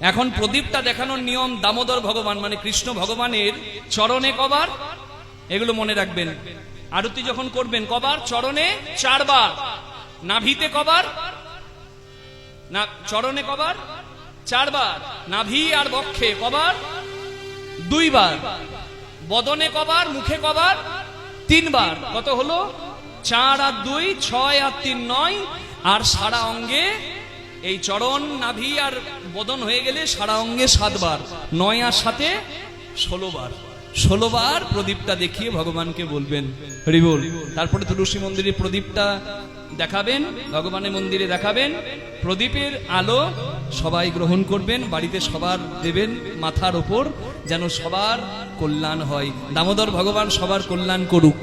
এখন প্রদীপটা দেখানোর নিয়ম, দামোদর ভগবান মানে কৃষ্ণ ভগবানের চরণে কবার, এগুলো মনে রাখবেন। আরতি যখন করবেন কবার, চরণে 4 বার, নাভিতে কবার, না চরণে কবার 4 বার, নাভি আর বক্ষে কবার 2 বার, বদনে কবার, মুখে কবার 3 বার। কত হলো? 4 আর 2 6 আর 3 9, আর সারা অঙ্গে এই চরণ নাভি আর বদন হয়ে গেলে সারা অঙ্গে 7 বার, 9 আর 7 16 বার। 16 বার প্রদীপটা দেখিয়ে ভগবানকে বলবেন হরি বল। তারপরে তুলসী মন্দিরে প্রদীপটা দেখাবেন, ভগবানের মন্দিরে দেখাবেন। প্রদীপের আলো সবাই গ্রহণ করবেন, বাড়িতে সবার দেবেন মাথার উপর, যেন সবার কল্যাণ হয়। দামোদর ভগবান সবার কল্যাণ করুক।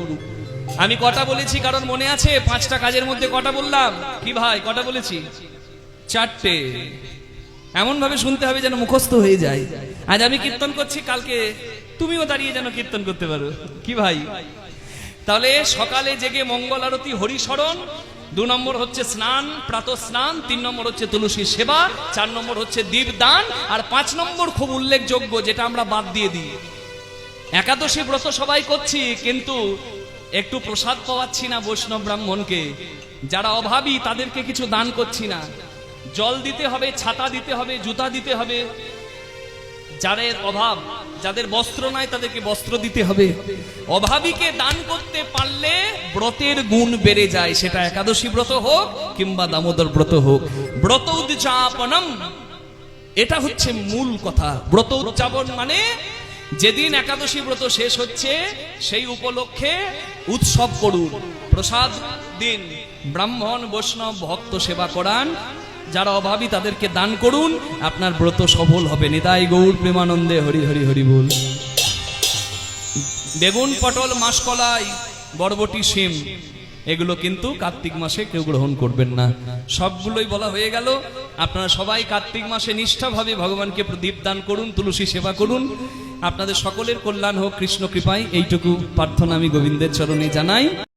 আমি কটা বলেছি কারণ মনে আছে? 5টা কাজের মধ্যে কটা বললাম? কি ভাই কটা বলেছি? 4টে। এমন ভাবে শুনতে হবে যেন মুখস্থ হয়ে যায়। আজ আমি কীর্তন করছি, কালকে তুমিও দাঁড়িয়ে যেন কীর্তন করতে পারো। কি ভাই? তাহলে সকালে জেগে মঙ্গল আরতি, হরিস্মরণ, 2 নম্বর হচ্ছে স্নান, প্রাতঃ স্নান, 3 নম্বর হচ্ছে তুলসী সেবা, 4 নম্বর হচ্ছে দীপদান, আর 5 নম্বর খুব উল্লেখযোগ্য যেটা আমরা বাদ দিয়ে দিই, একাদশী ব্রত সবাই করছি কিন্তু একটু প্রসাদ পাওয়াচ্ছি না বৈষ্ণব ব্রাহ্মণকে। যারা অভাবী তাদেরকে কিছু দান করছি না। জল দিতে হবে, ছাতা দিতে হবে, জুতা দিতে হবে। যাদের অভাব, যাদের বস্ত্র নাই তাদেরকে বস্ত্র দিতে হবে। অভাবীকে দান করতে পারলে ব্রতের গুণ বেড়ে যায়, সেটা একাদশী ব্রত হোক কিংবা দামোদর ব্রত হোক। ব্রত উদযাপনম, এটা হচ্ছে মূল কথা। ব্রত উদযাপন মানে যেদিন একাদশী ব্রত শেষ হচ্ছে সেই উপলক্ষে উৎসব করুন, প্রসাদ দিন, ব্রাহ্মণ বৈষ্ণব ভক্ত সেবা করান, যারা অভাবী তাদেরকে দান করুন, আপনার ব্রত সফল হবে। নিতাই গৌর প্রেমানন্দে হরি হরি হরি বল। বেগুন, পটল, মাসকলাই, বরবটি, শিম এগুলো কিন্তু কার্তিক মাসে কেউ গ্রহণ করবেন না। সবগুলোই বলা হয়ে গেল। আপনারা সবাই কার্তিক মাসে নিষ্ঠাভাবে ভগবানকে প্রদীপ দান করুন, তুলসী সেবা করুন। আপনাদের সকলের কল্যাণ হোক কৃষ্ণ কৃপায়, এইটুকু প্রার্থনা আমি গোবিন্দের চরণে জানাই।